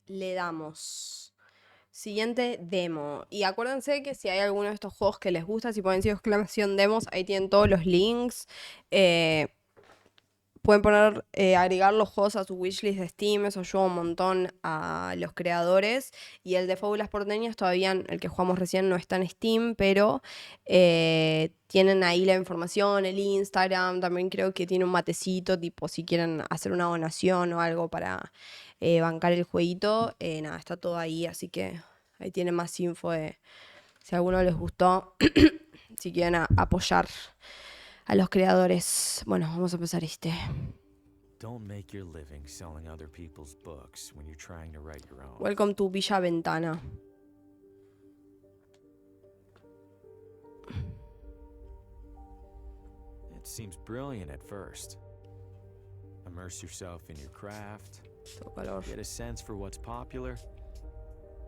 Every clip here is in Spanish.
Le damos. Siguiente demo. Y acuérdense que si hay alguno de estos juegos que les gusta, si ponen signo de exclamación demos, ahí tienen todos los links. Eh, Pueden poner, agregar los juegos a su wishlist de Steam, eso ayuda un montón a los creadores. Y el de Fábulas Porteñas todavía, el que jugamos recién, no está en Steam, pero tienen ahí la información, el Instagram, también creo que tiene un matecito, tipo si quieren hacer una donación o algo para bancar el jueguito, nada, está todo ahí, así que ahí tienen más info de si a alguno les gustó, si quieren apoyar a los creadores. Bueno, vamos a empezar este. Don't make your living selling other people's books when you're trying to write your own. Welcome to Villa Ventana. It seems brilliant at first. Immerse yourself in your craft, get a sense for what's popular,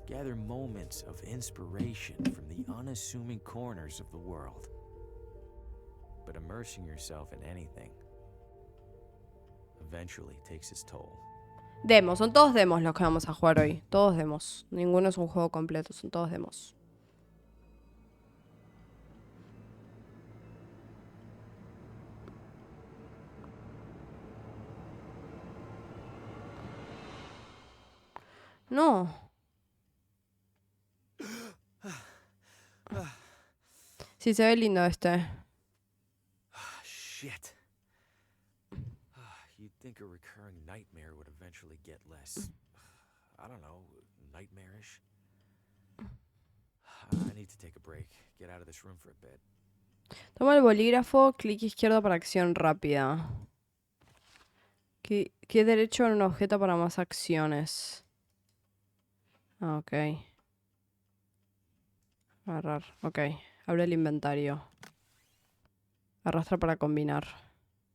gather moments of inspiration from the unassuming corners of the world. But immersing yourself in anything eventually takes its toll. Demos, son todos demos los que vamos a jugar hoy. Todos demos. Ninguno es un juego completo, son todos demos. No. Sí, se ve lindo este. Shit. You'd think a recurring nightmare would eventually get less, I don't know, nightmarish. I need to take a break. Get out of this room for a bit. Toma el bolígrafo, clic izquierdo para acción rápida. ¿Qué derecho en un objeto para más acciones? Ah, ok. Agarrar, ok. Abre el inventario. Arrastra para combinar.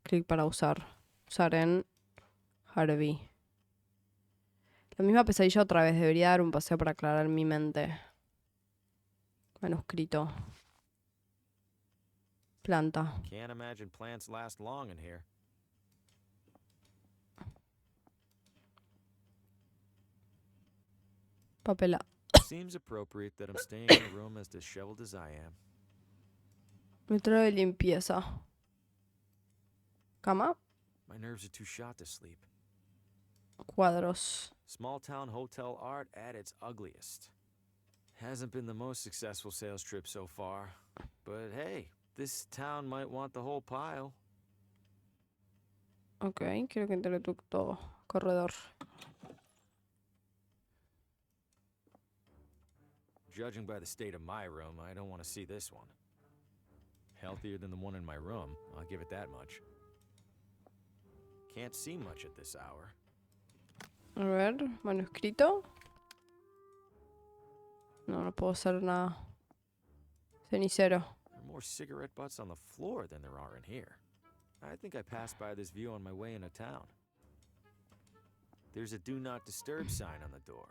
Clic para usar. Usar en Harvey. La misma pesadilla otra vez. Debería dar un paseo para aclarar mi mente. Manuscrito. Planta. Can't imagine plants last long in here. Papela. Seems appropriate that I'm staying in a room as disheveled as I am. Metro de limpieza. Cama. My nerves are too shot to sleep. Cuadros. Small town hotel art at its ugliest. Hasn't been the most successful sales trip so far. But hey, this town might want the whole pile. Ok, quiero que entre todo. Corredor. Judging by the state of my room, I don't want to see this one. Healthier than the one in my room, I'll give it that much. Can't see much at this hour. A ver, manuscrito. No, no puedo hacer nada. Cenicero. There are more cigarette butts on the floor than there are in here. I think I passed by this view on my way into town. There's a do not disturb sign on the door.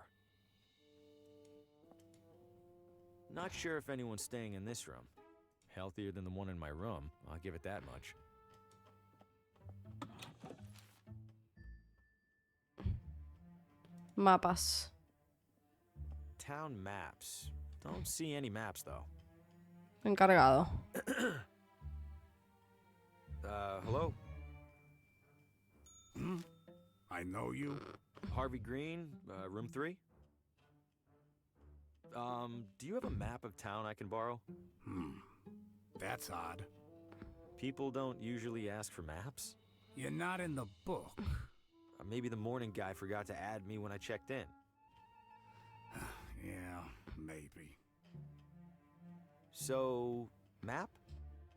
Not sure if anyone's staying in this room. Healthier than the one in my room, I'll give it that much. Mapas. Town maps. Don't see any maps though. Encargado. Hello? I know you. Harvey Green, room 3? Do you have a map of town I can borrow? That's odd. People don't usually ask for maps. You're not in the book. Maybe the morning guy forgot to add me when I checked in. Yeah, maybe. So, map?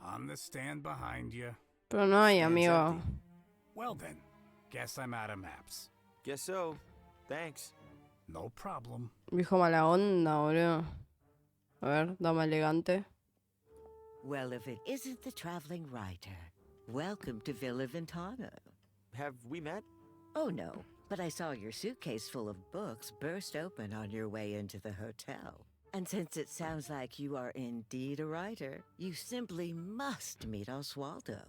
On the stand behind you. Pero no hay, Stand's amigo. empty. Well then, guess I'm out of maps. Guess so. Thanks. No problem. Viejo mala onda, boludo. A ver, dama elegante. Well, if it isn't the traveling writer, welcome to Villa Ventana. Have we met? Oh no, but I saw your suitcase full of books burst open on your way into the hotel. And since it sounds like you are indeed a writer, you simply must meet Oswaldo.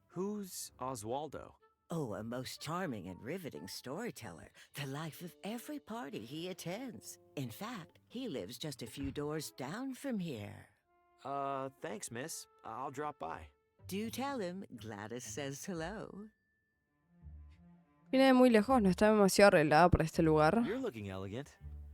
Who's Oswaldo? Oh, a most charming and riveting storyteller, the life of every party he attends. In fact, he lives just a few doors down from here. Thanks, miss. I'll drop by. Do tell him Gladys says hello. Viene de muy lejos, no está demasiado arreglada para este lugar. You're looking elegant.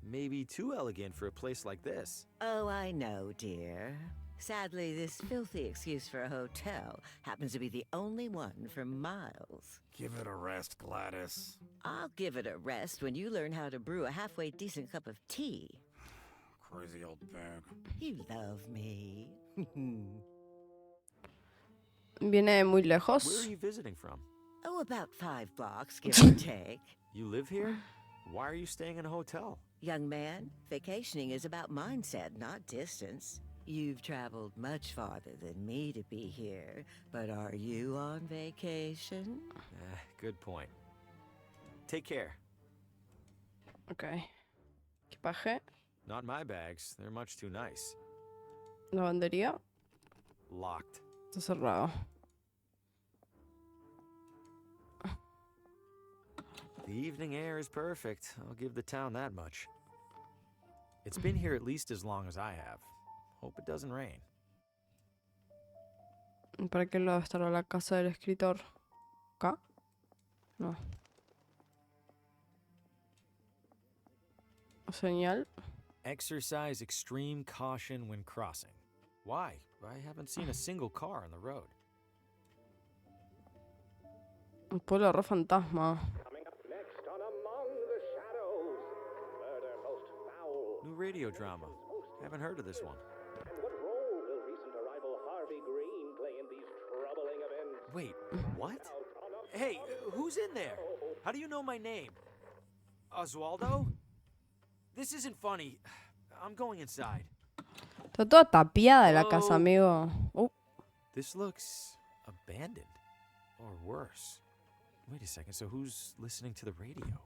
Maybe too elegant for a place like this. Oh, I know, dear. Sadly, this filthy excuse for a hotel happens to be the only one for miles. Give it a rest, Gladys. I'll give it a rest when you learn how to brew a halfway decent cup of tea. Crazy old bag. You love me. Viene de muy Where are lejos. you visiting from? Oh, about 5 blocks, give or take. You live here? Why are you staying in a hotel? Young man, vacationing is about mindset, not distance. You've traveled much farther than me to be here, but are you on vacation? Good point. Take care. Ok. Equipaje. Not my bags. They're much too nice. Lavandería. Locked. Está cerrado. The evening air is perfect. I'll give the town that much. It's been here at least as long as I have. Hope it doesn't rain. ¿Para qué lado estará la casa del escritor? ¿Acá? No. Señal. Exercise extreme caution when crossing. Why? I haven't seen a single car on the road. Un pueblo re fantasma. Coming up next on Among the Shadows, murder most foul. New radio drama. Haven't heard of this one. And what role will recent arrival Harvey Green play in these troubling events? Wait, what? Hey, who's in there? How do you know my name? Oswaldo? This isn't funny. I'm going inside. Está toda tapiada la casa, amigo. This looks abandoned. Or worse. Wait a second, so who's listening to the radio?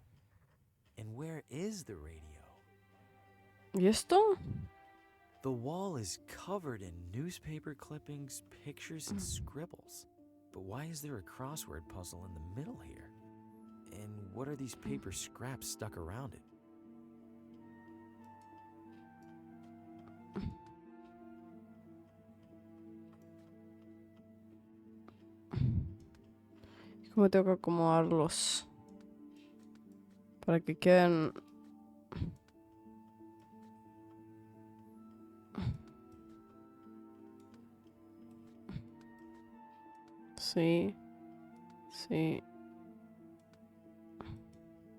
And where is the radio? ¿Y esto? The wall is covered in newspaper clippings, pictures, and scribbles. But why is there a crossword puzzle in the middle here? And what are these paper scraps stuck around it? ¿Cómo tengo que acomodarlos? Para que queden... Sí. Sí.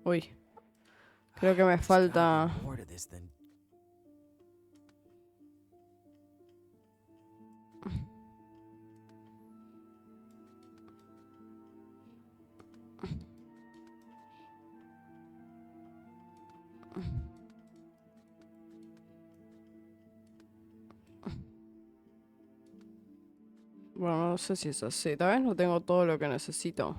Uy. Creo que me There's gotta falta... be more to this than... Bueno, no sé si es así. Tal vez no tengo todo lo que necesito.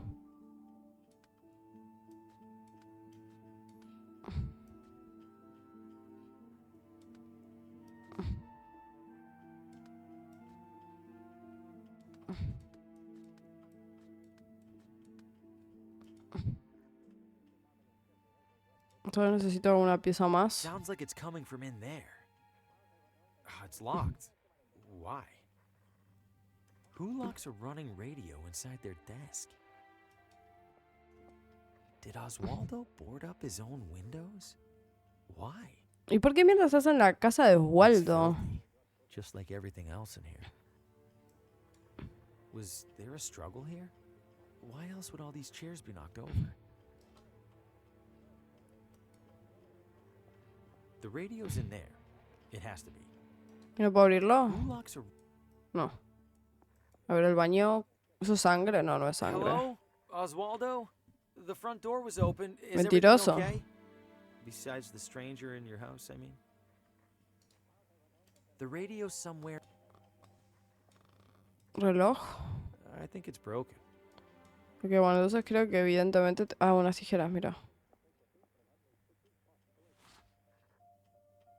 Todavía necesito alguna pieza más. Sounds like it's coming from in there. It's locked. Why? Who locks a running radio inside their desk? Did Oswaldo board up his own windows? Why? ¿Y por qué mierda estás en la casa de It's Oswaldo? filthy, just like everything else in here. Was there a struggle here? Why else would all these chairs be knocked over? The radio's in there. It has to be. ¿Y no puedo abrirlo? Who locks a... No. A ver el baño. ¿Eso es sangre? No, no es sangre. Hello? Oswaldo? The front door was open. Is Mentiroso. everything okay? Besides the stranger in your house, I mean. The radio's somewhere. ¿Reloj? I think it's broken. Ok, bueno, entonces creo que evidentemente... Ah, unas tijeras, mira.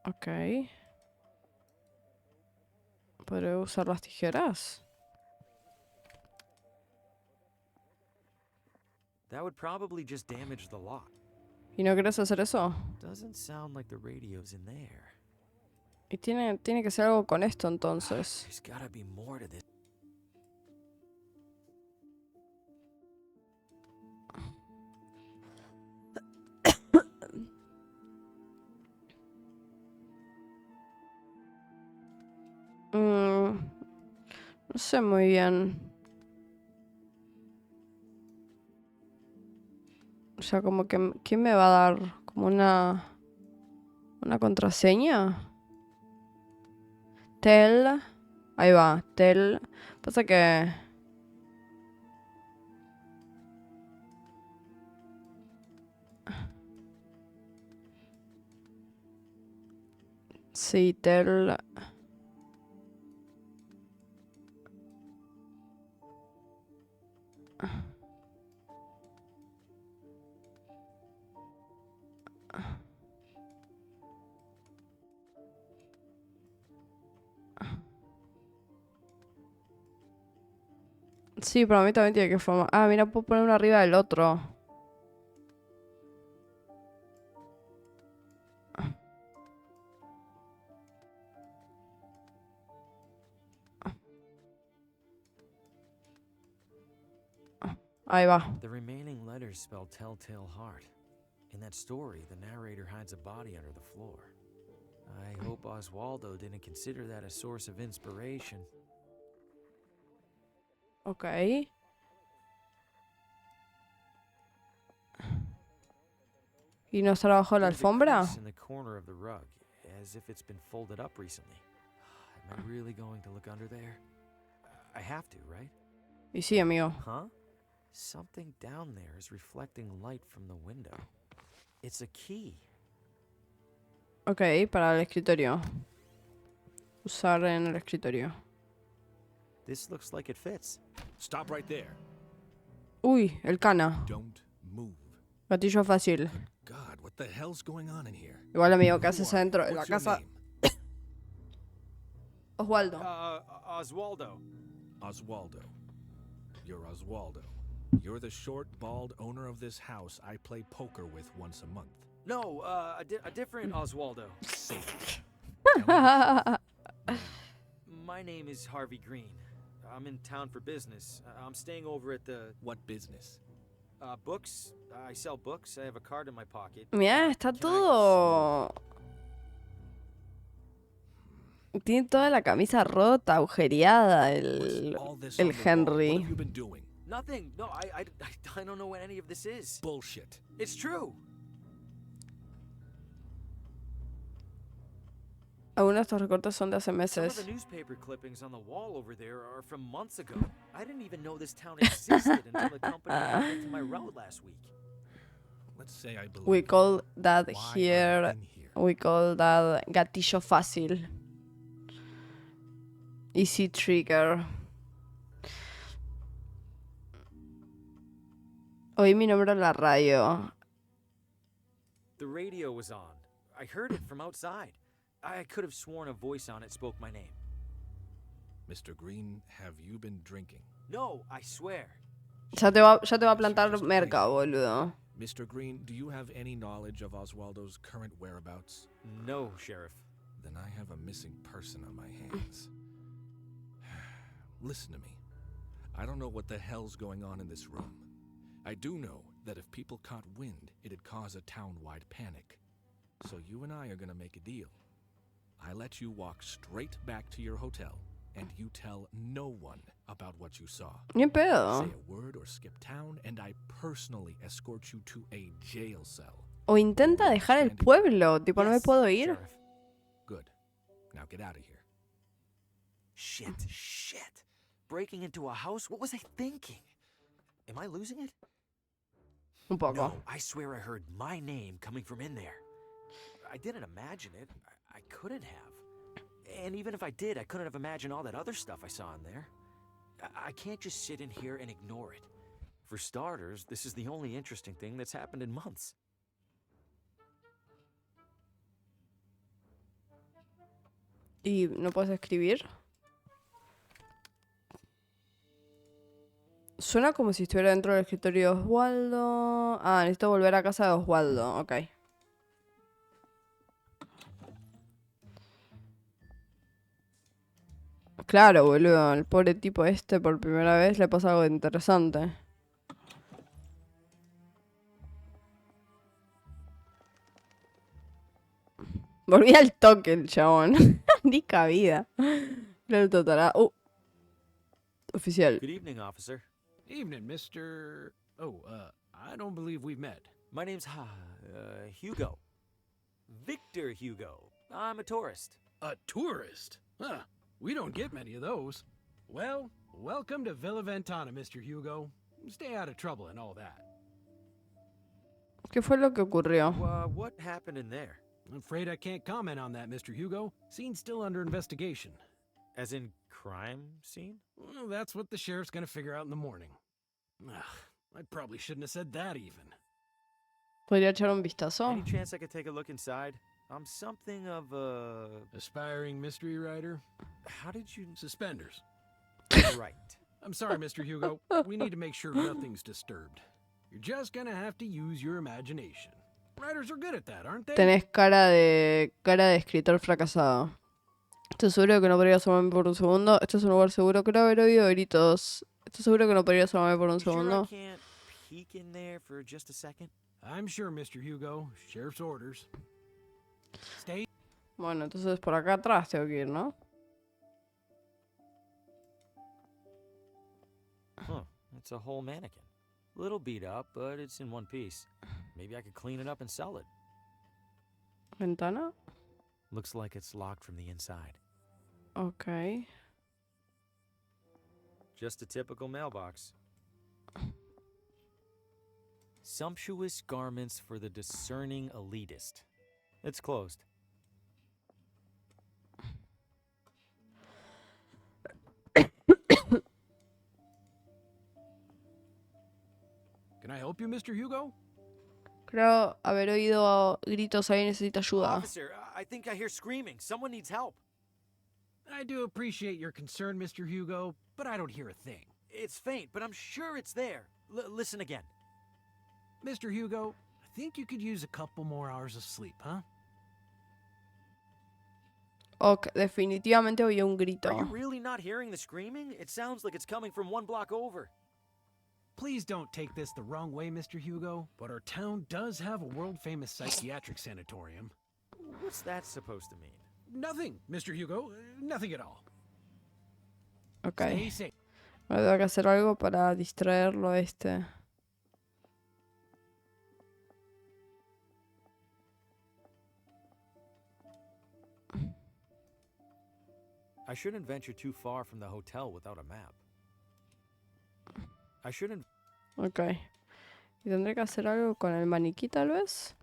Ok. ¿Podré usar las tijeras? That would probably just damage the lock. ¿Y no querés hacer eso? Doesn't sound like the radio's in there. Y tiene que ser algo con esto entonces. There's gotta be more to this. No sé muy bien. O sea, como que... ¿Quién me va a dar? Como una contraseña. Tel. Ahí va, tel. Pasa que... Sí, tel. Sí, para mí también tiene que formar... Ah, mira, puedo poner uno arriba del otro. Ahí va. The remaining letters spell Telltale Heart. In that story, the narrator hides a body under the floor. I hope Oswaldo didn't consider that a source of inspiration. Ok. ¿Y no estará bajo la There's a alfombra? crease in the corner of the rug, as if it's been folded up recently. Am I really going to look under there? I have to, right? Y sí, amigo. Huh? Something down there is reflecting light from the window. It's a key. Ok, para el escritorio. Usar en el escritorio. This looks like it fits. Stop right there. Uy, el cana. Don't move. Gatillo fácil. God, what the hell's going on in here? Igual, amigo, ¿qué Who haces are you? adentro de la What's your casa? name? Oswaldo. Oswaldo. Oswaldo. You're Oswaldo. You're the short, bald owner of this house I play poker with once a month. No, a different Oswaldo. Safe. My name is Harvey Green. I'm in town for business. I'm staying over at the What business? books. I sell books. I have a card in my pocket. Mira, está Can I todo... Tiene toda la camisa rota, agujereada, What's all this el on the wall? What Henry. have you been doing? Nothing. No, I don't know what any of this is. Bullshit. It's true. Algunos de estos recortes son de hace Some of meses. the newspaper clippings on the wall over there are from months ago. I didn't even know this town existed until the company moved into my road last week. Let's say I believe We you. call that Why are you here... in here? We call that gatillo fácil. Easy trigger. Oí mi nombre en la radio. The radio was on. I heard it from outside. I could have sworn a voice on it spoke my name. Mr. Green, have you been drinking? No, I swear. Ya te va a plantar merca, boludo. Mr. Green, do you have any knowledge of Oswaldo's current whereabouts? No, Sheriff. Then I have a missing person on my hands. Listen to me. I don't know what the hell's going on in this room. I do know that if people caught wind, it'd cause a town-wide panic. So you and I are gonna make a deal. I let you walk straight back to your hotel, and you tell no one about what you saw. Ni en pedo. Say a word or skip town, and I personally escort you to a jail cell. O intenta dejar el pueblo. Tipo, no me Yes, puedo ir. Sheriff. Good. Now get out of here. Shit. Breaking into a house? What was I thinking? Am I losing it? Un poco. No, I swear I heard my name coming from in there. I didn't imagine it. I couldn't have. And even if I did, I couldn't have imagined all that other stuff I saw in there. I can't just sit in here and ignore it. For starters, this is the only interesting thing that's happened in months. ¿Y no puedes escribir? Suena como si estuviera dentro del escritorio de Oswaldo. Ah, necesito volver a casa de Oswaldo. Ok. Claro, boludo. Al pobre tipo este por primera vez le pasa algo interesante. Volví al toque el chabón. Ni cabida. El total. Oficial. Good evening, officer. Evening, Mr. Oh, I don't believe we've met. My name's Hugo. Victor Hugo. I'm a tourist. A tourist? Huh. We don't get many of those. Well, welcome to Villa Ventana, Mr. Hugo. Stay out of trouble and all that. ¿Qué fue lo que ocurrió? What happened in there? I'm afraid I can't comment on that, Mr. Hugo. Scene's still under investigation. As in crime scene? Well, that's what the sheriff's gonna figure out in the morning. Ugh, I probably shouldn't have said that even. ¿Podría echar un vistazo? Any chance I could take a look inside? I'm something of a... Aspiring mystery writer? How did you... Suspenders. Right. I'm sorry, Mr. Hugo. We need to make sure nothing's disturbed. You're just gonna have to use your imagination. Writers are good at that, aren't they? Tenés cara de escritor fracasado. ¿Estás seguro de que no podría asomarme por un segundo? Este es un lugar seguro. Creo haber oído gritos. ¿Estás seguro que no podría asomarme por un Sure I segundo? can't peek in there for just a second? I'm sure, Mr. Hugo. Sheriff's orders. Stay. Bueno, entonces por acá atrás tengo que ir, ¿no? Huh. It's a whole mannequin. Little beat up, but it's in one piece. Maybe I could clean it up and sell it. ¿Ventana? Looks like it's locked from the inside. Ok. Just a typical mailbox. Sumptuous garments for the discerning elitist. It's closed. Can I help you, Mr. Hugo? Creo haber oído gritos ahí. Necesita ayuda. Officer, I think I hear screaming. Someone needs help. I do appreciate your concern, Mr. Hugo, but I don't hear a thing. It's faint, but I'm sure it's there. Listen again. Mr. Hugo, I think you could use a couple more hours of sleep, huh? Ok, definitivamente oí un grito. Are you really not hearing the screaming? It sounds like it's coming from one block over. Please don't take this the wrong way, Mr. Hugo, but our town does have a world-famous psychiatric sanatorium. What's that supposed to mean? Nothing, Mr. Hugo. Nothing at all. Ok. Stay safe. Ahora tengo que hacer algo para distraerlo a este. I shouldn't venture too far from the hotel without a map. I shouldn't... Ok. Y tendré que hacer algo con el maniquí, tal vez.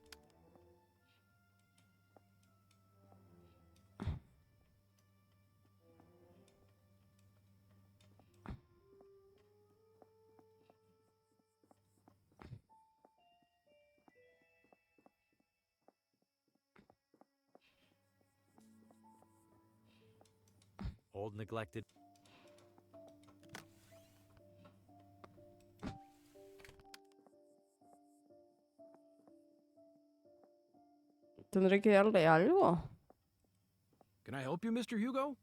Old neglected... ¿Tendré que darle algo? Can I help you, Mr. Hugo?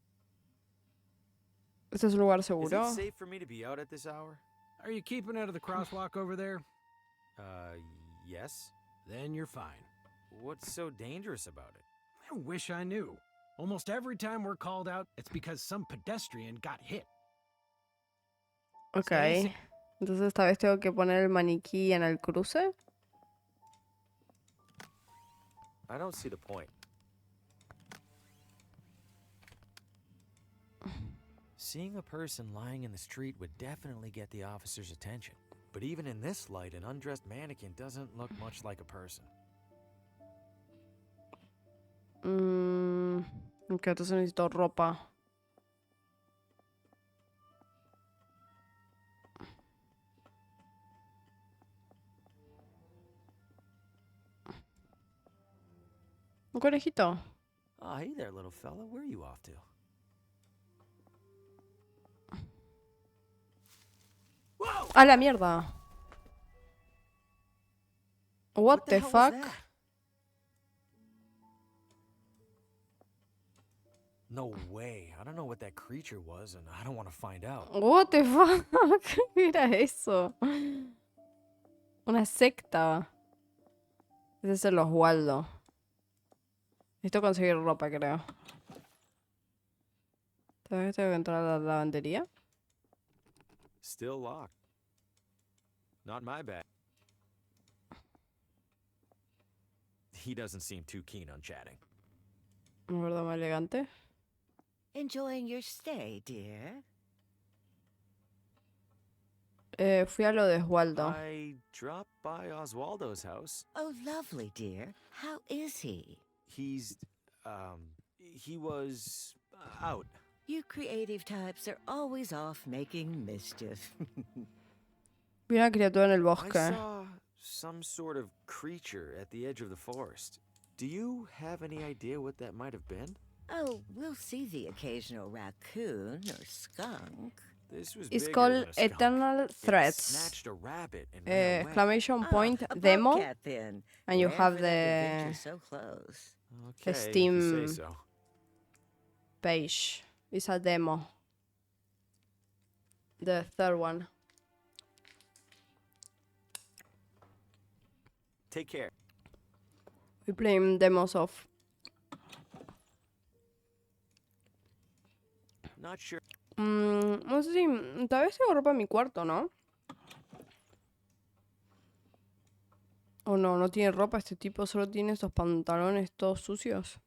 ¿Este es un lugar Is seguro? it safe for me to be out at this hour? Are you keeping out of the crosswalk over there? Yes. Then you're fine. What's so dangerous about it? I wish I knew. Almost every time we're called out, it's because some pedestrian got hit. Ok. Stay Entonces esta vez tengo que poner el maniquí en el cruce. I don't see the point. Seeing a person lying in the street would definitely get the officer's attention. But even in this light, an undressed mannequin doesn't look much like a person. Ok, entonces necesito ropa. Un conejito. Oh, hey there, little fella. Where are you off to? ¡A la mierda! What the hell was fuck? that? No way. I don't know what that creature was, and I don't want to find out. What the fuck? ¿Qué era eso? Una secta. Ese es el Oswaldo. Necesito conseguir ropa, creo. ¿Tal vez tengo que entrar a la lavandería? Still locked. Not my bag. He doesn't seem too keen on chatting. Un gordo más elegante. Enjoying your stay, dear? Fui a lo de Oswaldo. I dropped by Oswaldo's house. Oh, lovely, dear. How is he? He was out. You creative types are always off making mischief. Vi una criatura en el I bosque. saw some sort of creature at the edge of the forest. Do you have any idea what that might have been? Oh, we'll see the occasional raccoon or skunk. This was It's bigger called than a skunk. Eternal It Threats. snatched a rabbit and ran away. Exclamation point A demo. bobcat, then. And you Rare have for them to the venture so close. Okay, if you Steam- say so. page. It's a demo. The third one. Take care. We playing demos of. Not sure. No sé si. Tal vez tengo ropa en mi cuarto, ¿no? O no, no tiene ropa. Este tipo solo tiene estos pantalones todos sucios.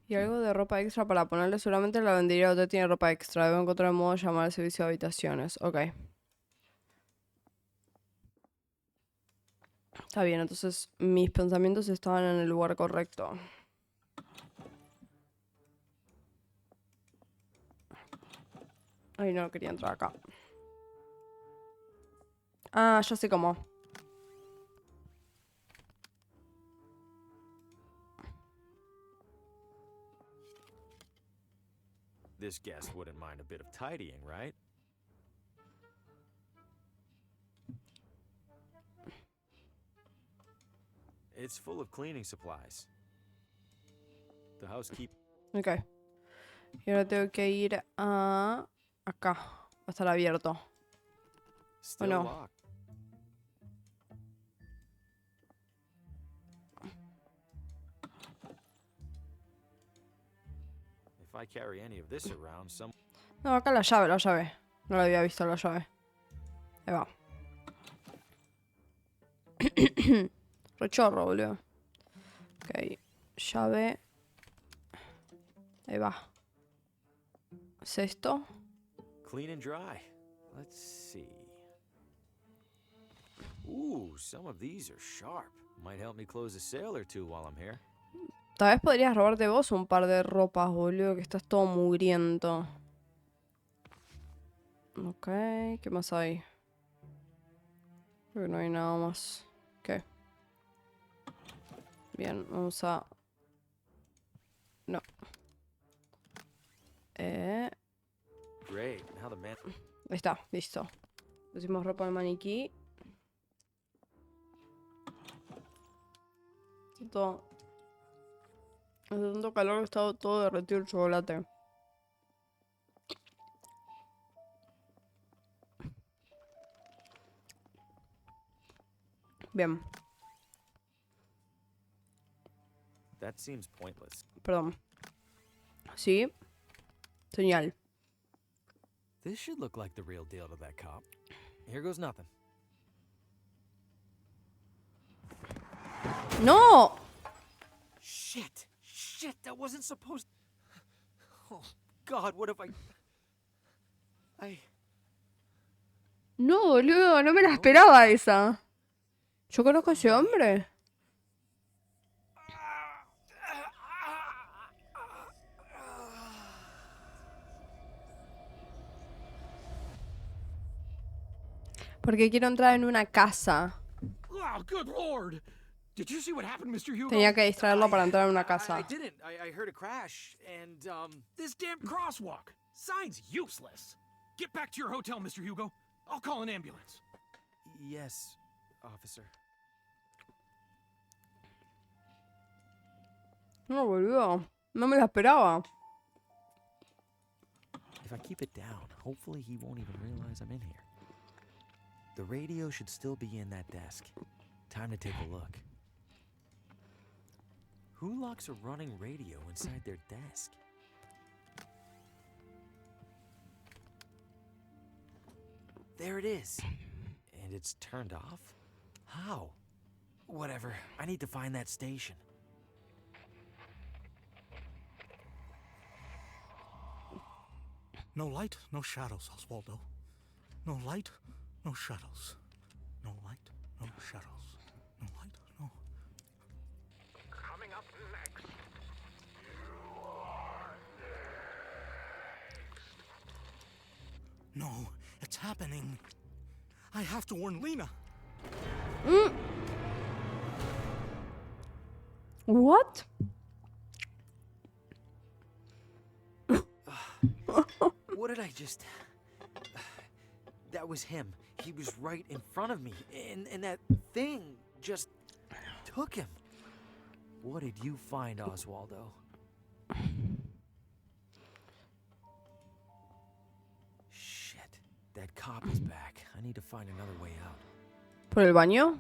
Y algo de ropa extra para ponerle. Seguramente la lavandería usted tiene ropa extra. Debo encontrar un modo de llamar al servicio de habitaciones. Ok. Está bien, entonces mis pensamientos estaban en el lugar correcto. Ay, no quería entrar acá. Ah, ya sé cómo. This guest wouldn't mind a bit of tidying, right? It's full of cleaning supplies. The housekeeper. Ok. Y ahora tengo que ir a... acá. Va a estar abierto. Still no. locked. If I carry any of this around, some No, acá la llave, la llave. No la había visto la llave. Ahí va. Rechorro, boludo. Ok. Llave. Ahí va. ¿Es esto? clean and dry. Let's see. Ooh, some of these are sharp. Might help me close a sale or two while I'm here. Tal vez podrías robarte vos un par de ropas, boludo, que estás todo mugriento. Ok, ¿qué más hay? Creo que no hay nada más. Ok. Bien, vamos a... No. Great. Now the man. Ahí está, listo. Pusimos ropa al maniquí. Todo... Hace tanto calor que está todo derretido el chocolate. Bien, That seems pointless. perdón. Sí. Señal. This should look like the real deal to that cop. Here goes nothing. ¡No! Shit! Shit! That wasn't supposed. Oh God! What have I? No, boludo, no me la esperaba esa. Yo conozco a ese hombre. Porque quiero entrar en una casa. Oh, good lord! Did you see what happened, Mr. Hugo? Tenía que distraerlo para entrar en una I casa. didn't. I heard a crash, and, This damn crosswalk. Sign's useless. Get back to your hotel, Mr. Hugo. I'll call an ambulance. Yes, officer. No, boludo. No me la esperaba. If I keep it down, hopefully he won't even realize I'm in here. The radio should still be in that desk. Time to take a look. Who locks a running radio inside their desk? There it is. And it's turned off? How? Whatever. I need to find that station. No light, no shadows, Oswaldo. No light, no shadows. No light, no shadows. No light, no. Coming up next. No, it's happening. I have to warn Lena. What? What did I just... That was him. He was right in front of me. And that thing just took him. What did you find, Oswaldo? Shit. That cop is back. I need to find another way out. ¿Por el baño?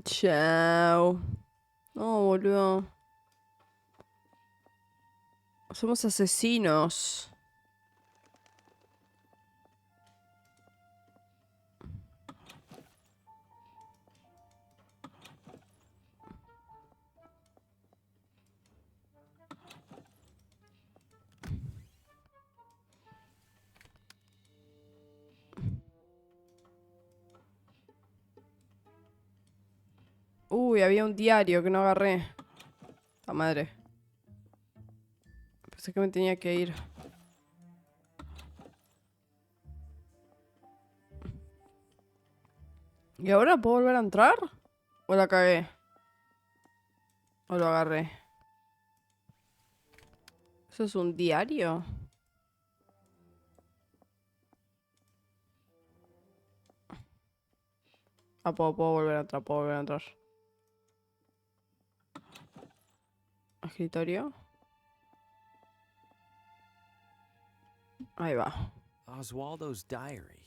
Chao. No, boludo. Somos asesinos. Uy, había un diario que no agarré. La madre. Pensé que me tenía que ir. ¿Y ahora puedo volver a entrar? ¿O la cagué? ¿O lo agarré? ¿Eso es un diario? Ah, puedo volver a entrar, puedo volver a entrar. Escritorio. Ahí va. Oswaldo's diary.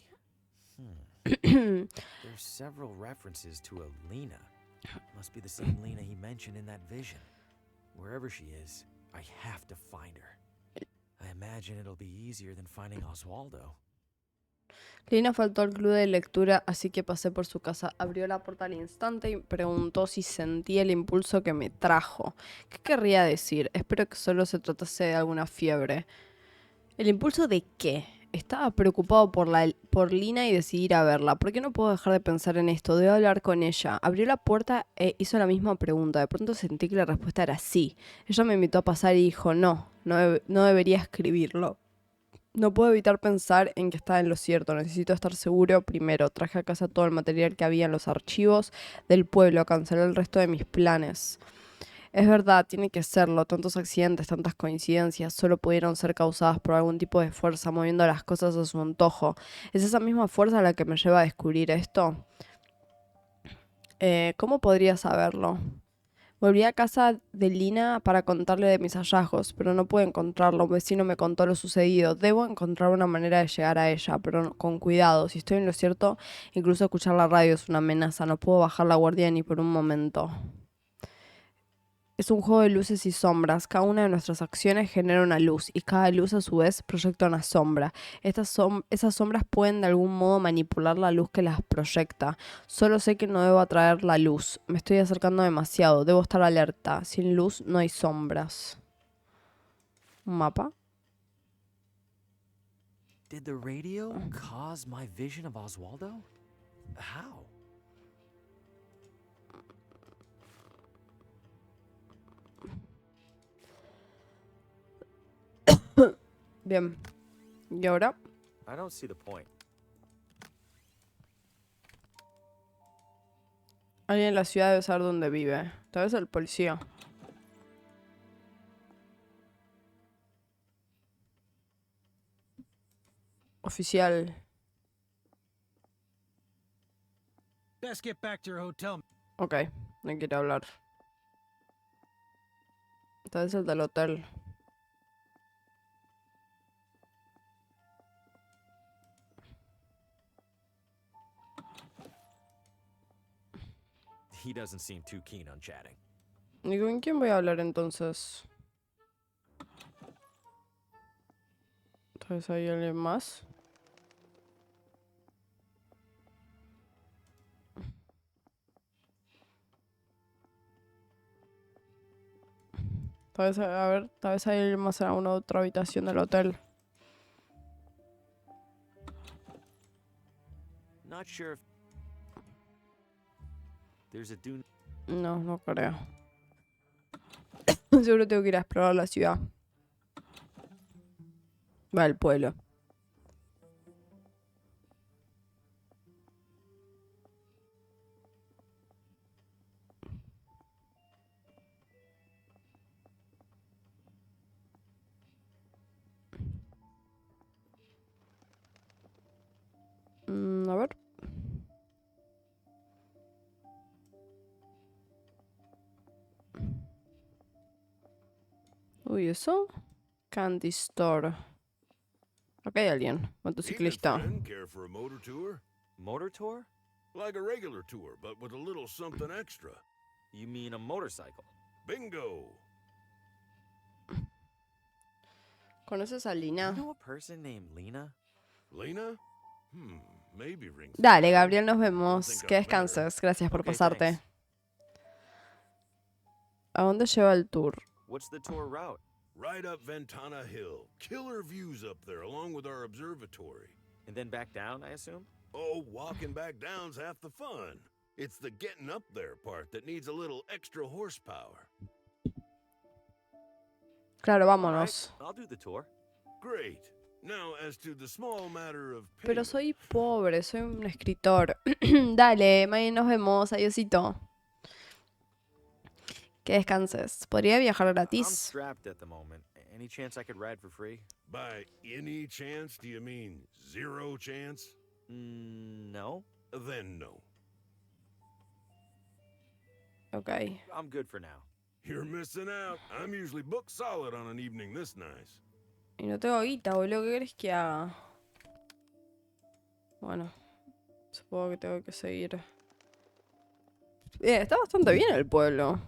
There's several references to a Lena. Must be the same Lena he mentioned in that vision. Wherever she is, I have to find her. I imagine it'll be easier than finding Oswaldo. Lina faltó al club de lectura, así que pasé por su casa. Abrió la puerta al instante y preguntó si sentía el impulso que me trajo. ¿Qué querría decir? Espero que solo se tratase de alguna fiebre. ¿El impulso de qué? Estaba preocupado por Lina y decidí ir a verla. ¿Por qué no puedo dejar de pensar en esto? Debo hablar con ella. Abrió la puerta e hizo la misma pregunta. De pronto sentí que la respuesta era sí. Ella me invitó a pasar y dijo no debería escribirlo. No puedo evitar pensar en que estaba en lo cierto. Necesito estar seguro. Primero, traje a casa todo el material que había en los archivos del pueblo. Cancelé el resto de mis planes. Es verdad, tiene que serlo. Tantos accidentes, tantas coincidencias, solo pudieron ser causadas por algún tipo de fuerza moviendo las cosas a su antojo. ¿Es esa misma fuerza la que me lleva a descubrir esto? ¿Cómo podría saberlo? Volví a casa de Lina para contarle de mis hallazgos, pero no pude encontrarlo. Un vecino me contó lo sucedido. Debo encontrar una manera de llegar a ella, pero con cuidado. Si estoy en lo cierto, incluso escuchar la radio es una amenaza. No puedo bajar la guardia ni por un momento. Es un juego de luces y sombras. Cada una de nuestras acciones genera una luz y cada luz a su vez proyecta una sombra. Esas sombras pueden de algún modo manipular la luz que las proyecta. Solo sé que no debo atraer la luz. Me estoy acercando demasiado. Debo estar alerta. Sin luz no hay sombras. ¿Un mapa? Did the radio cause my vision of Oswaldo? How? Bien. ¿Y ahora? I don't see the point. Alguien en la ciudad debe saber dónde vive. Tal vez el policía. Oficial. Best get back to your hotel. Ok, no quiere hablar. Tal vez el del hotel. He doesn't seem too keen on chatting. ¿Y con quién voy a hablar entonces? Tal vez hay alguien más. Tal vez, a ver, tal vez hay alguien más en alguna otra habitación del hotel. Not sure if there's a dune. No, no creo. Seguro tengo que ir a explorar la ciudad. Va, el pueblo. A ver. Uy, ¿eso? Candy Store. Acá hay alguien. Motociclista. Evening, friend. Care for a motor tour? Motor tour? Like a regular tour, but with a little something extra. You mean a motorcycle? Bingo! ¿Conoces a You Lina? know a person named Lena? Lena? Maybe rings. a Dale, bell. Gabriel, nos Don't vemos. think Que I've met her. descanses. Gracias por Okay, pasarte. thanks. ¿A dónde lleva el tour? What's the tour route? Right up Ventana Hill. Killer views up there, along with our observatory. And then back down, I assume? Oh, walking back down's half the fun. It's the getting up there part that needs a little extra horsepower. Claro, All right, vámonos. I'll do the tour. Great. Now, as to the small matter of Pero payment. soy pobre, soy un escritor. Dale, mañana nos vemos. Adiosito. Que descanses. ¿Podría viajar I'm gratis? strapped at the moment. Any chance I could ride for free? By any chance, do you mean zero chance? No. Then no. Ok. I'm good for now. You're missing out. I'm usually booked solid on an evening this nice. Y no tengo guita, boludo. ¿Qué querés que haga? Bueno. Supongo que tengo que seguir. Está bastante bien el pueblo.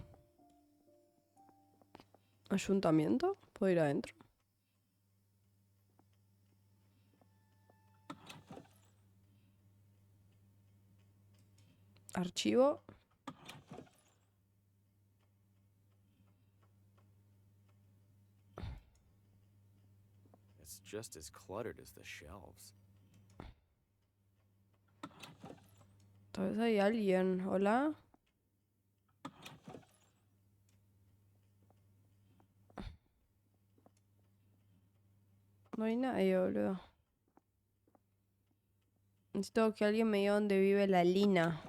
¿Ayuntamiento? ¿Puedo ir adentro? Archivo. It's just as cluttered as the shelves. Tal vez hay alguien. ¿Hola? No hay nadie, boludo. Necesito que alguien me diga dónde vive la Lina.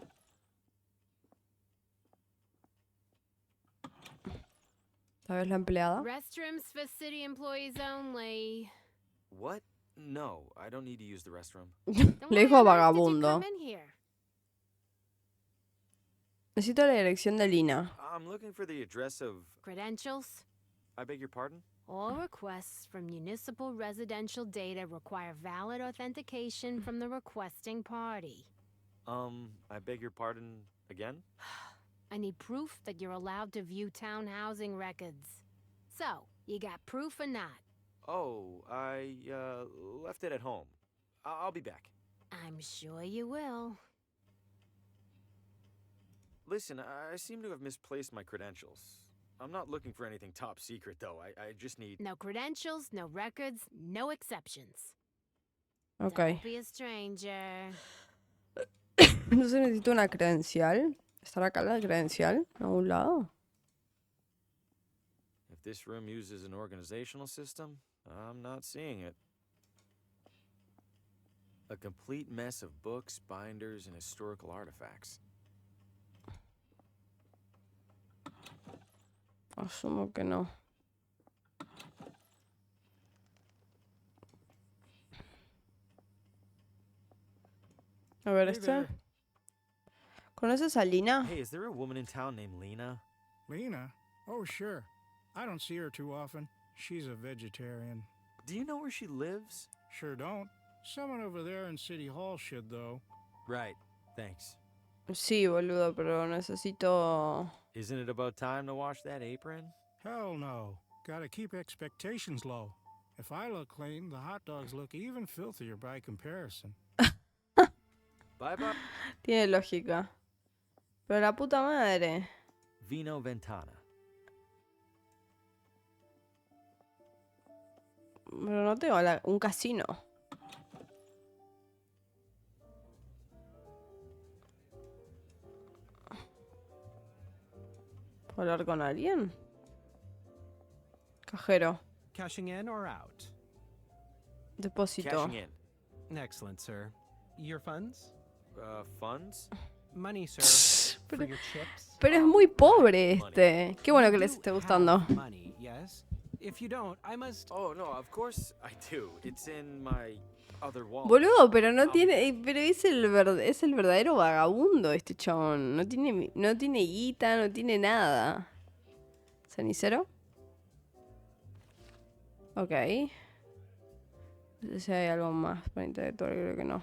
Tal vez la empleada. Restrooms for city employees only. What? No, I don't need to use the restroom. Then Le why dijo on earth did you vagabundo. come in here? Necesito la dirección de Lina. I'm looking for the address of. Credentials? I beg your pardon? All requests from municipal residential data require valid authentication from the requesting party. I beg your pardon again? I need proof that you're allowed to view town housing records. So, you got proof or not? Oh, I left it at home. I'll be back. I'm sure you will. Listen, I seem to have misplaced my credentials. I'm not looking for anything top secret, though. I just need. No credentials, no records, no exceptions. Ok. Don't be a stranger. Entonces necesito una credencial. ¿Estará acá la credencial? ¿A un lado? If this room uses an organizational system, I'm not seeing it. A complete mess of books, binders, and historical artifacts. Asumo que no. A ver, Hey este. there. ¿Conoces a Lina? Hey, is there a woman in town named Lena? Lena? Oh, sure. I don't see her too often. She's a vegetarian. Do you know where she lives? Sure don't. Someone over there in City Hall should, though. Right. Thanks. Sí, boludo, pero necesito... Isn't it about time to wash that apron? Hell no. Gotta keep expectations low. If I look clean, the hot dogs look even filthier by comparison. Bye-bye. Tiene lógica. Pero la puta madre. Vino Ventana. Pero no tengo un casino. ¿Puedo hablar con alguien? Cajero. Cashing in or out? Depósito. Cashing in. Excellent, sir. Your funds? Funds? Money, sir. For Pero, your chips? pero es muy pobre este. Qué bueno que les esté gustando. Money, yes. If you don't, I must. Oh, no, of course I do. It's in my other wallet. Boludo, pero no tiene... Pero es el verdadero vagabundo este chabón. No tiene guita, no tiene nada. ¿Cenicero? Ok. No sé si hay algo más para intelectual, creo que no.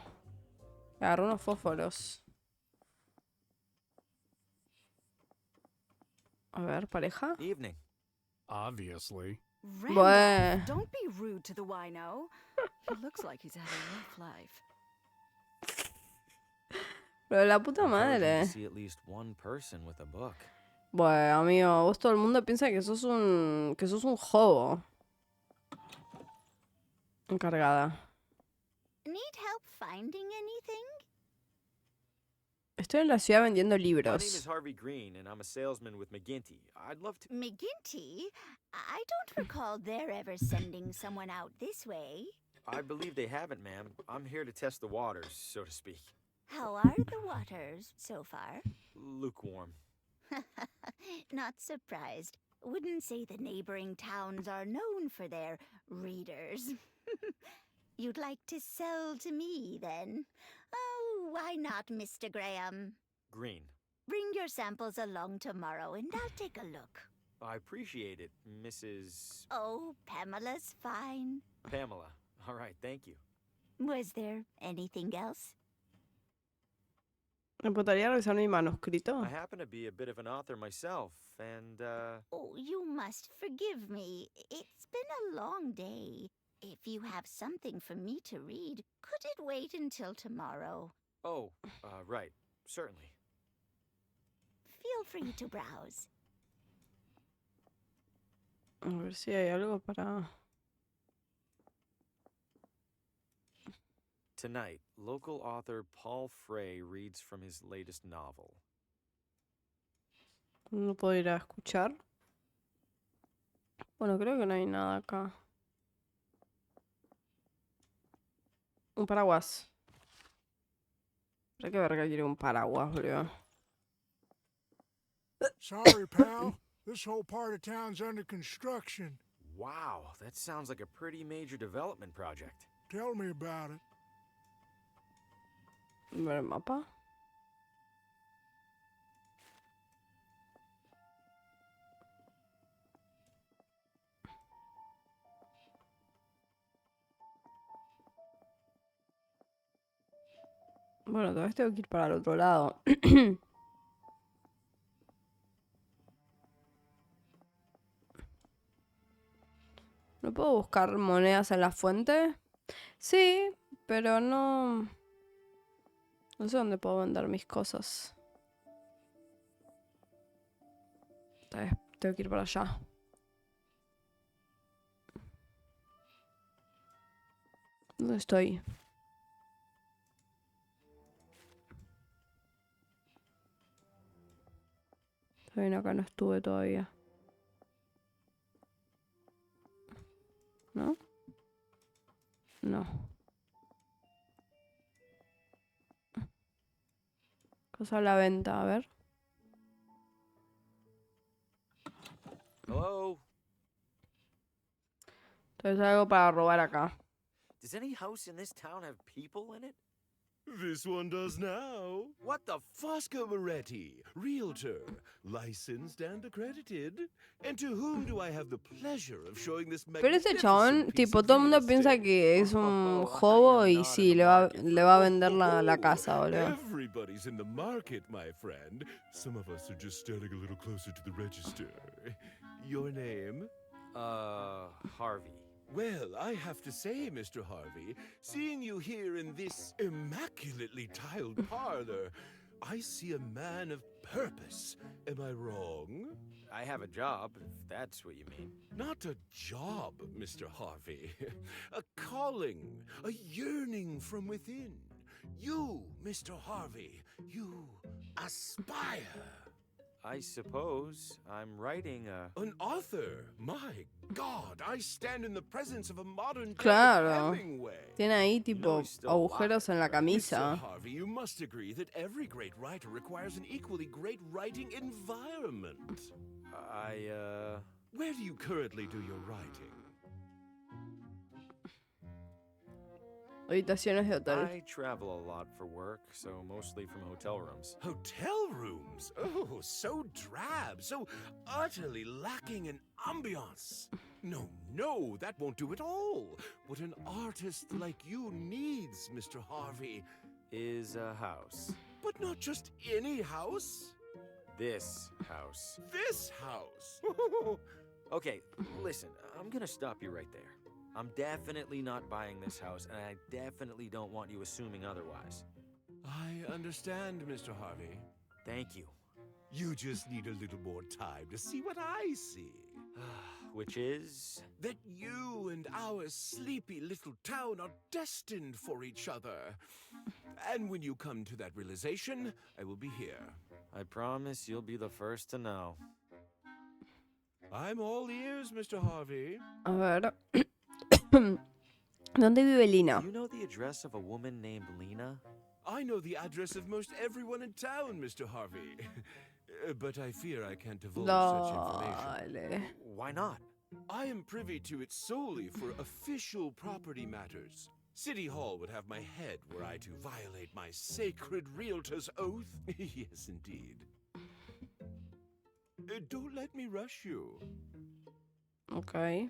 Agarró unos fósforos. A ver, pareja. Evening. Obviously. Bueno. Don't be rude to the wino. He looks like he's had a rough life. Pero la puta Encouraging madre. to see at least one person with a book. Bueno, amigo, vos todo el mundo piensa que sos un jobo. Encargada. Need help finding anything? Estoy en la ciudad vendiendo My name is libros. Harvey Green, and I'm a salesman with McGinty. I'd love to... McGinty? I don't recall their ever sending someone out this way. I believe they haven't, ma'am. I'm here to test the waters, so to speak. How are the waters so far? Lukewarm. Not surprised. Wouldn't say the neighboring towns are known for their readers. You'd like to sell to me, then? Oh, why not, Mr. Graham? Green. Bring your samples along tomorrow and I'll take a look. I appreciate it, Mrs. Oh, Pamela's fine. Pamela. All right, thank you. Was there anything else? ¿Me podría revisar mi manuscrito? I happen to be a bit of an author myself, and, Oh, you must forgive me. It's been a long day. If you have something for me to read, could it wait until tomorrow? Oh, right. Certainly. Feel free to browse. A ver si hay algo para... Tonight, local author Paul Frey reads from his latest novel. No puedo ir a escuchar. Bueno, creo que no hay nada acá. Un paraguas. ¿Para qué verga quiere un paraguas, bro? Sorry, pal. This whole part of town's under construction. Wow, that sounds like a pretty major development project. Tell me about it. Ver el mapa. Bueno, todavía tengo que ir para el otro lado. ¿No puedo buscar monedas en la fuente? Sí, pero no... No sé dónde puedo vender mis cosas. Tengo que ir para allá. ¿Dónde estoy? Está bien, acá no estuve todavía. ¿No? No. Cosa a la venta, a ver. Hello? Entonces algo para robar acá. Does any house in this town have people in it? This one does now. What the Fosco Moretti, realtor, licensed and accredited. And to whom do I have the pleasure of showing this Pero este magnificent chabón, piece tipo, of todo el real mundo piensa estate? que es un Oh, jobo I am y not sí, in the le va, market le for- va a vender la casa, boludo. Everybody's in the market, my friend. Some of us are just standing a little closer to the register. Your name? Harvey. Well, I have to say, Mr. Harvey, seeing you here in this immaculately tiled parlor, I see a man of purpose. Am I wrong? I have a job, if that's what you mean. Not a job, Mr. Harvey. A calling, a yearning from within. You, Mr. Harvey, you aspire. I suppose I'm writing a... An author? My God, I stand in the presence of a modern Claro. Hemingway. Tiene ahí, tipo, he's still agujeros en la Mr. camisa. Harvey, you must agree that every great writer requires an equally great writing environment. Where do you currently do your writing? Habitaciones de hotel. I travel a lot for work, so mostly from hotel rooms. Hotel rooms? Oh, so drab, so utterly lacking in ambiance. No, no, that won't do at all. What an artist like you needs, Mr. Harvey. Is a house. But not just any house. This house. This house. Okay, listen, I'm gonna stop you right there. I'm definitely not buying this house, and I definitely don't want you assuming otherwise. I understand, Mr. Harvey. Thank you. You just need a little more time to see what I see. Which is? That you and our sleepy little town are destined for each other. And when you come to that realization, I will be here. I promise you'll be the first to know. I'm all ears, Mr. Harvey. A ver. ¿Dónde vive Lina? Do you know the address of a woman named Lena? I know the address of most everyone in town, Mr. Harvey. But I fear I can't divulge such information. Dale. Why not? I am privy to it solely for official property matters. City Hall would have my head were I to violate my sacred realtor's oath. Yes, indeed. Don't let me rush you. Ok.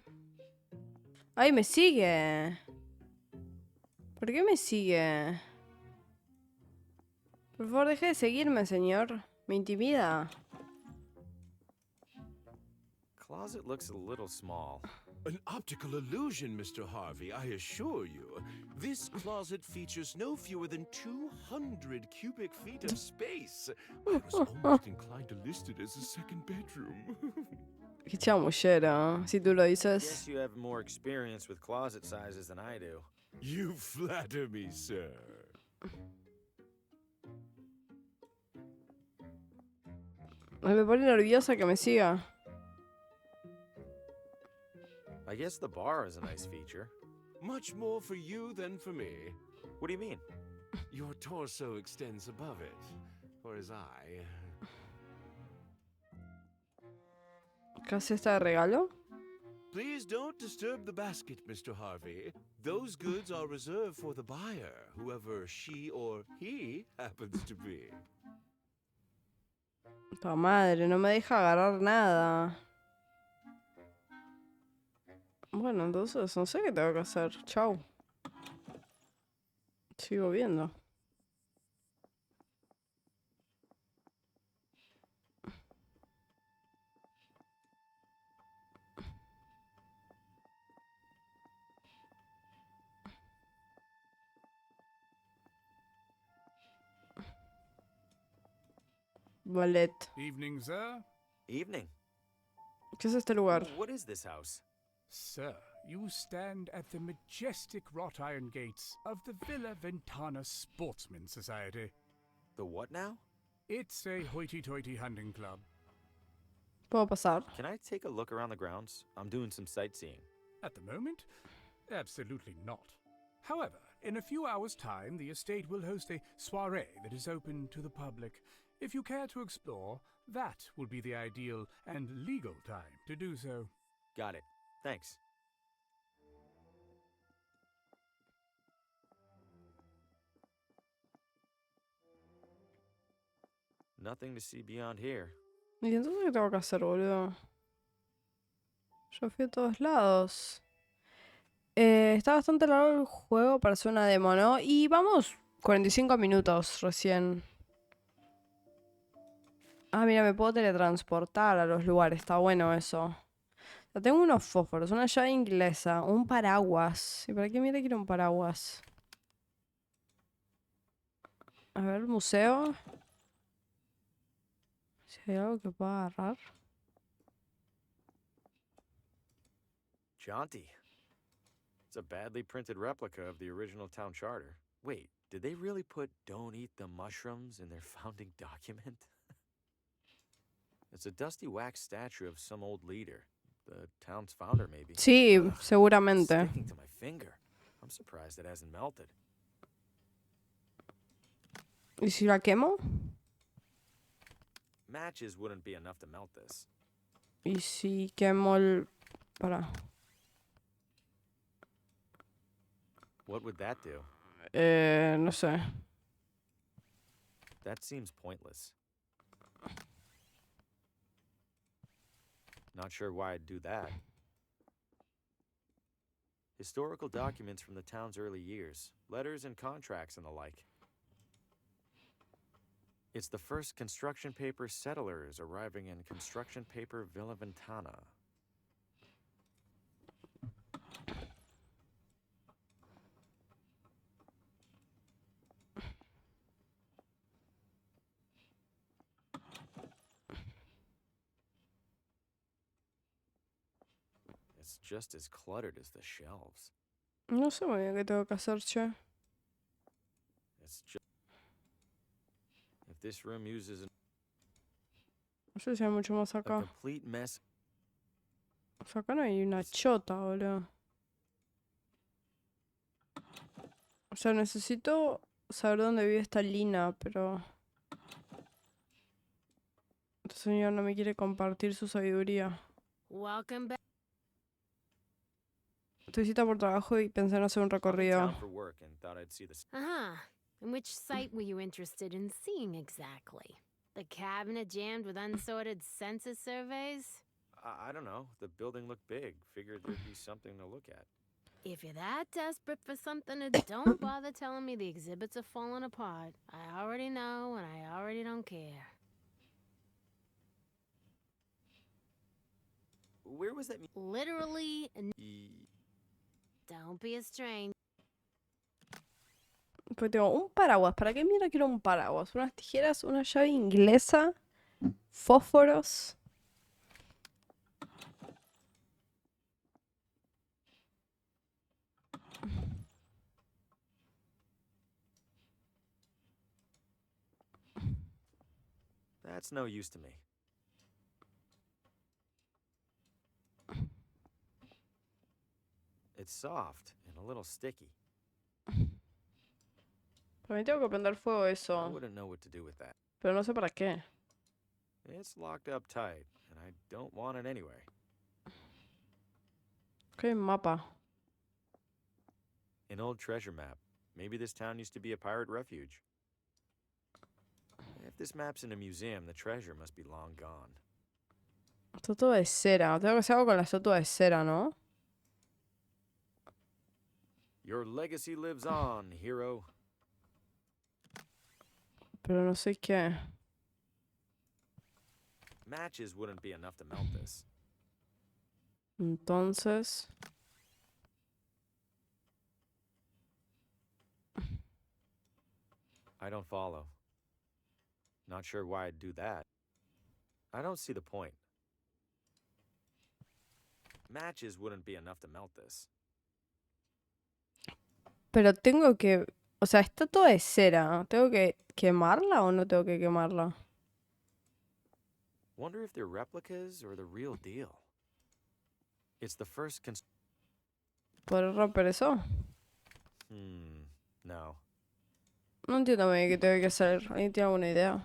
¡Ay, me sigue! ¿Por qué me sigue? Por favor, deje de seguirme, señor. Me intimida. Closet looks a little small. An optical illusion, Mr. Harvey, I assure you. This closet features no fewer than 200 cubic feet of space. I was almost inclined to list it as a second bedroom. Qué chamullero, si tú lo dices. Guess you have more experience with closet sizes than I do. You flatter me, sir. Me pone nerviosa que me siga. I guess the bar is a nice feature. Much more for you than for me. What do you mean? Your torso extends above it, whereas I... ¿Qué hace esta de regalo? Please don't disturb the basket, Mr. Harvey. Those goods are reserved for the buyer, whoever she or he happens to be. Tu madre, no me deja agarrar nada. Bueno, entonces no sé qué tengo que hacer. Chau. Sigo viendo. Ballet. Evening, sir. Evening. ¿Qué es este lugar? What is this house? Sir, you stand at the majestic wrought iron gates of the Villa Ventana Sportsman Society. The what now? It's a hoity-toity hunting club. ¿Puedo pasar? Can I take a look around the grounds? I'm doing some sightseeing. At the moment, absolutely not. However, in a few hours' time, the estate will host a soiree that is open to the public. If you care to explore, that will be the ideal and legal time to do so. Got it. Thanks. Nothing to see beyond here. ¿Y entonces qué tengo que hacer, boludo? Yo fui a todos lados. Está bastante largo el juego para hacer una demo, ¿no? Y vamos 45 minutos recién. Ah, mira, me puedo teletransportar a los lugares. Está bueno eso. Ya tengo unos fósforos, una llave inglesa, un paraguas. ¿Y para qué mira quiero un paraguas? A ver, museo. Si hay algo que pueda agarrar. Jaunty. It's a badly printed replica of the original town charter. Wait, did they really put "Don't eat the mushrooms" in their founding document? It's a dusty wax statue of some old leader. The town's founder, maybe. Sí, Ugh, seguramente. it's sticking to my finger. I'm surprised it hasn't melted. ¿Y si la quemo? Matches wouldn't be enough to melt this. ¿Y si quemo el... Para. What would that do? No sé. That seems pointless. Not sure why I'd do that. Historical documents from the town's early years, letters and contracts and the like. It's the first construction paper settlers arriving in construction paper Villa Ventana. It's just as cluttered as the shelves. No sé muy bien qué tengo que hacer, che. It's just... If this room uses No sé si hay mucho más a acá. complete mess... O sea, acá no hay una chota, boludo. O sea, necesito saber dónde vive esta Lina, pero... Este señor no me quiere compartir su sabiduría. Welcome back. Estoy cita por trabajo y pensé en hacer un I'm in recorrido. town for work and thought I'd see this. Uh-huh. And which site were you interested in seeing exactly? The cabinet jammed with unsorted census surveys? I don't know. The building looked big. Figured there'd be something to look at. If you're that desperate for something, don't bother telling me the exhibits are falling apart. I already know, and I already don't care. Where was that? Literally, don't be a stranger. Pues tengo un paraguas. ¿Para qué mierda quiero un paraguas? Unas tijeras, una llave inglesa, fósforos. That's no use to me. It's soft and a little sticky. Para mí tengo que prender fuego I eso. wouldn't know what to do with that. Pero no sé para qué. It's locked up tight, and I don't want it anyway. ¿Qué mapa? An old treasure map. Maybe this town used to be a pirate refuge. If this map's in a museum, the treasure must be long gone. Estatua de cera. Tengo que hacer algo con la estatua de cera, ¿no? Your legacy lives on, hero. Pero no sé qué. Matches wouldn't be enough to melt this. Entonces... I don't follow. Not sure why I'd do that. I don't see the point. Matches wouldn't be enough to melt this. Pero tengo que... O sea, estatua de cera. ¿Tengo que quemarla o no tengo que quemarla? Wonder if they're replicas or the real deal. It's the first ¿Puedo romper eso? No. No entiendo muy bien qué tengo que hacer. ¿Alguien tiene alguna idea?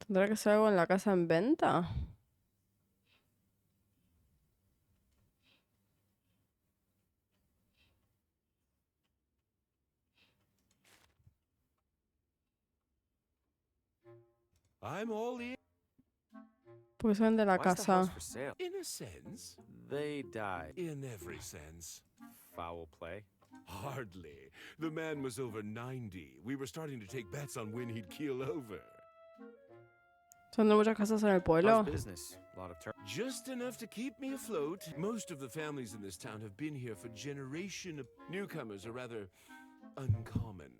¿Tendrá que hacer algo en la casa en venta? I'm all in. Porque se vende la Why is the house casa. for sale? In a sense. They died. In every sense. Foul play. Hardly. The man was over 90. We were starting to take bets on when he'd keel over. ¿Son de muchas casas en el How's pueblo? business? A lot of Just enough to keep me afloat. Most of the families in this town have been here for generations. Newcomers are rather uncommon.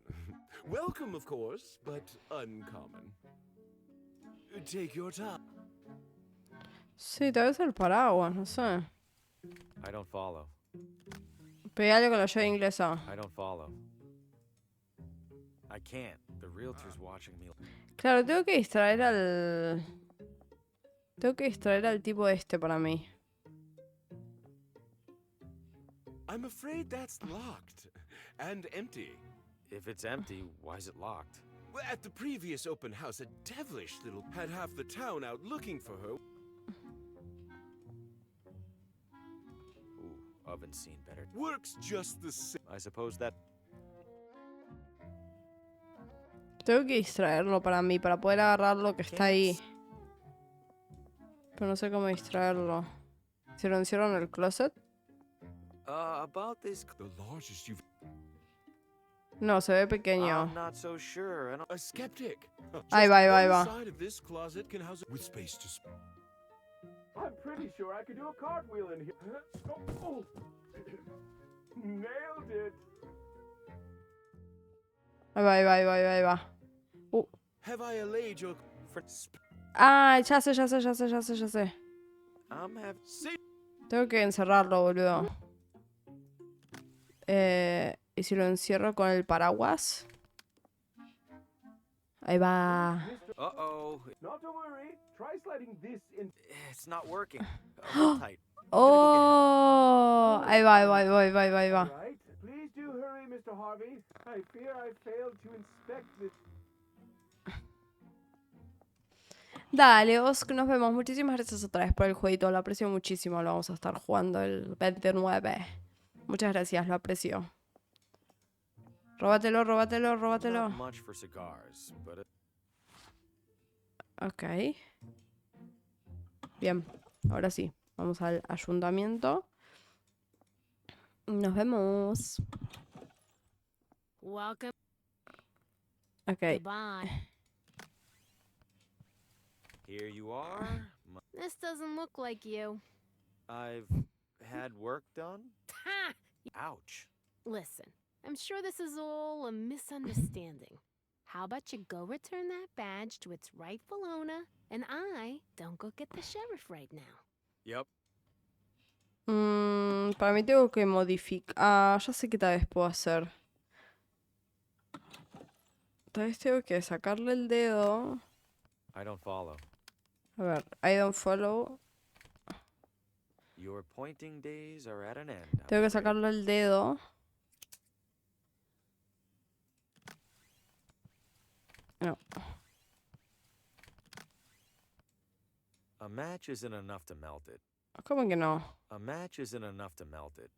Welcome, of course, but uncommon. Take your time. Sí, debe ser el paraguas, no sé. I don't follow. Pegale con la llave inglesa. I don't follow. I can't. The realtor's watching me. Claro, tengo que distraer al... Tengo que distraer al tipo este para mí. I'm afraid that's locked and empty. If it's empty, why is it locked? Well, at the previous open house, a devilish little had half the town out looking for her. Ooh, oven's seen better. Works just the same. I suppose that... Tengo que distraerlo para mí, para poder agarrar lo que está ahí. Pero no sé cómo distraerlo. ¿Se lo encierro en el closet? About this... The largest you've... No, se ve pequeño. I'm not so sure. I don't... A skeptic. Ahí va, ahí va, ahí One va. side of this closet can house with space to... I'm pretty sure I could do a cartwheel in here. Oh. Nailed it. Ahí va, ahí va, ahí va, ahí va. Have I allayed your... Ah, ya sé, ya sé, ya sé, ya sé, ya sé. I'm having... Tengo que encerrarlo, boludo. ¿Y si lo encierro con el paraguas? Ahí va. Uh-oh. Not to worry. Try sliding this in. It's not working. Hold tight. Oh, ahí va, ahí va, ahí va, ahí va, ahí va, ahí va. Right. Please do hurry, Mr. Harvey. I fear I failed to inspect this. Dale, Oscar, nos vemos. Muchísimas gracias otra vez por el jueguito. Lo aprecio muchísimo. Lo vamos a estar jugando el 29. Muchas gracias, lo aprecio. Róbatelo, róbatelo, róbatelo. Not much for cigars, but... Ok. Bien, ahora sí. Vamos al ayuntamiento. Nos vemos. Welcome. Ok. Goodbye. Here you are. This doesn't look like you. I've had work done. Ha! Ouch. Listen, I'm sure this is all a misunderstanding. How about you go return that badge to its rightful owner, and I don't go get the sheriff right now. Yep. Para mí tengo que modificar. Ah, ya sé qué tal vez puedo hacer. Tal vez tengo que sacarle el dedo. I don't follow. A ver, I don't follow. Your pointing days are at an end. I'm Tengo que afraid. sacarle el dedo. No. A match isn't enough to melt it. ¿Cómo que no? A match isn't enough to melt it.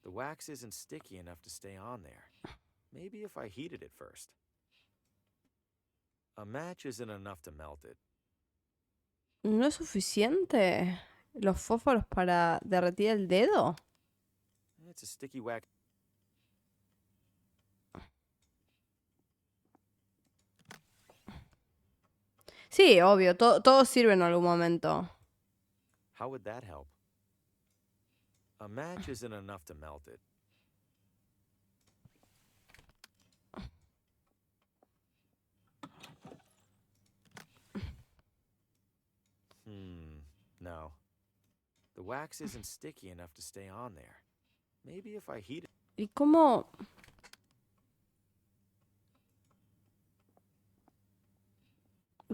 The wax isn't sticky enough to stay on there. Maybe if I heated it first. A match isn't enough to melt it. ¿No es suficiente? ¿Los fósforos para derretir el dedo? It's a sticky wax. Sí, obvio, todo sirve en algún momento. How would that help? A match isn't enough to melt it. No. The wax isn't sticky enough to stay on there. Maybe if I heat it. ¿Y cómo?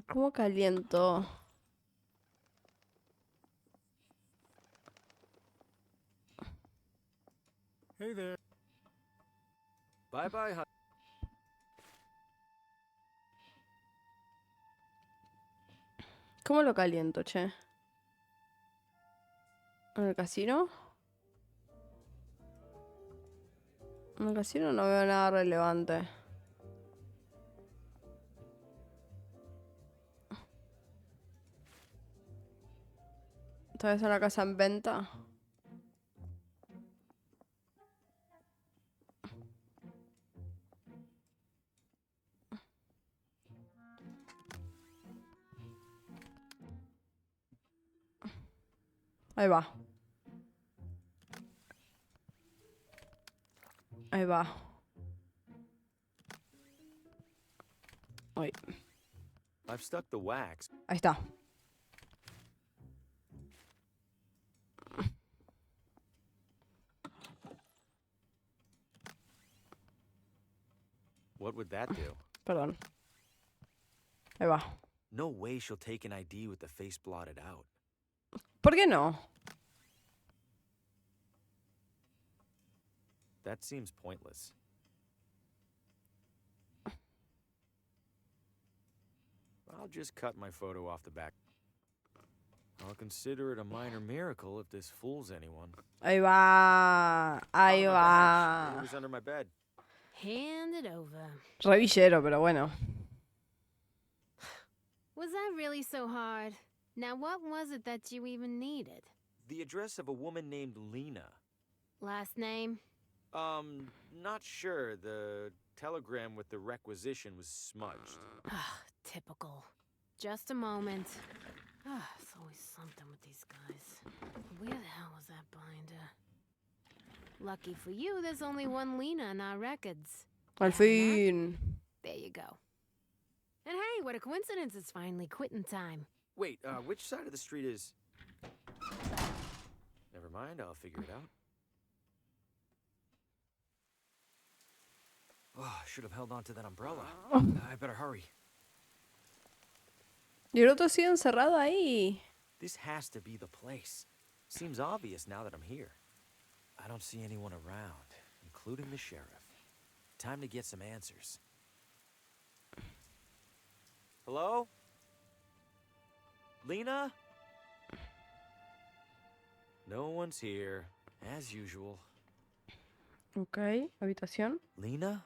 ¿Cómo caliento? Hey there. Bye bye, hon. ¿Cómo lo caliento, che? ¿En el casino? En el casino no veo nada relevante. ¿Tal vez una casa en venta? Ahí va. Ahí va. Ahí. I've stuck the wax. Ahí está. What would that do? Perdón. Ahí va. No way she'll take an ID with the face blotted out. ¿Por qué no? That seems pointless. I'll just cut my photo off the back. I'll consider it a minor miracle if this fools anyone. Ahí va. Ahí Oh, my va. badge. It was under my bed. Hand it over. Revillero, pero bueno. Was that really so hard? Now, what was it that you even needed? The address of a woman named Lena. Last name? Not sure. The telegram with the requisition was smudged. Typical. Just a moment. It's always something with these guys. Where the hell was that binder? Lucky for you, there's only one Lena in our records. Al fin. There you go. And hey, what a coincidence, it's finally quitting time. Wait, which side of the street is... Never mind, I'll figure it out. Oh, I should have held on to that umbrella. I better hurry. Y el otro sigue encerrado ahí. This has to be the place. Seems obvious now that I'm here. I don't see anyone around, including the sheriff. Time to get some answers. Hello? Lena? No one's here, as usual. Ok, habitación. Lena?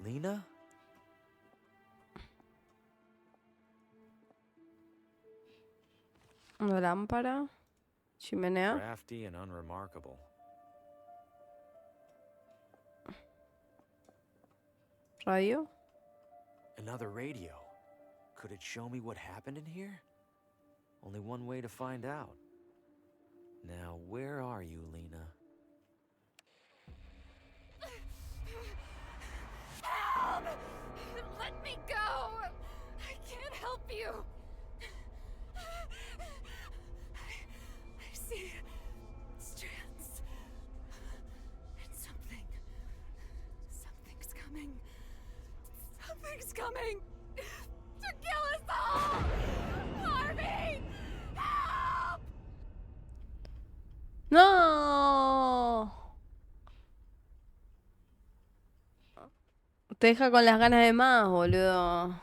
Lena? Una lámpara. Chimenea. Crafty and unremarkable. Radio. Another radio. Could it show me what happened in here? Only one way to find out. Now, where are you, Lena? Help! Let me go! I can't help you! I see strands. And something's coming. Something's coming to kill us all! Harvey! Help! ¡No! Te deja con las ganas de más, boludo.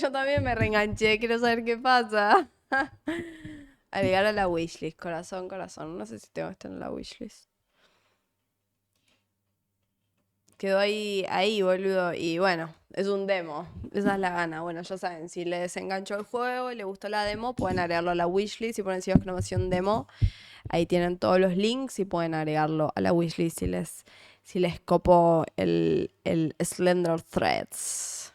Yo también me reenganché, quiero saber qué pasa. Agregar a la wishlist, corazón, corazón. No sé si tengo esto en la wishlist. Quedó ahí, boludo. Y bueno, es un demo. Esa es la gana. Bueno, ya saben, si les enganchó el juego y les gustó la demo, pueden agregarlo a la wishlist y ponen signo de exclamación demo. Ahí tienen todos los links y pueden agregarlo a la wishlist si les copó el Slender Threads.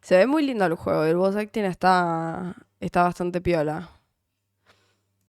Se ve muy lindo el juego. El voice acting está bastante piola.